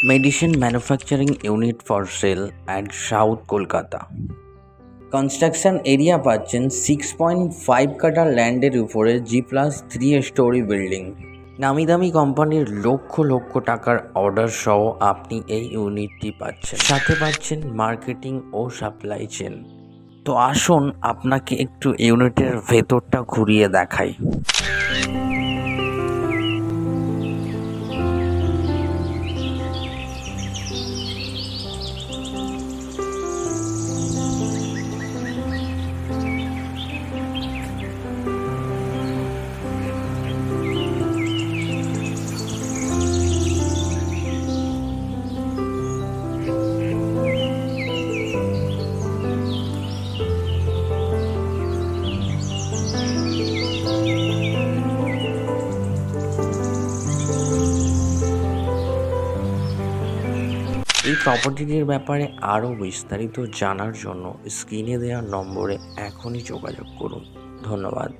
Medicine manufacturing unit for sale at south Kolkata. Construction area পাচ্ছেন 6.5 কাঠা ল্যান্ডের উপরে G+3 স্টোরি বিল্ডিং। নামি দামি কোম্পানির লক্ষ লক্ষ টাকার অর্ডার সহ আপনি এই ইউনিটটি পাচ্ছেন, সাথে পাচ্ছেন মার্কেটিং ও সাপ্লাই চেন। তো আসুন আপনাকে একটু ইউনিটের ভেতরটা ঘুরিয়ে দেখাই। এই প্রপার্টিটির ব্যাপারে আরও বিস্তারিত জানার জন্য স্ক্রিনে দেওয়া নম্বরে এখনই যোগাযোগ করুন। ধন্যবাদ।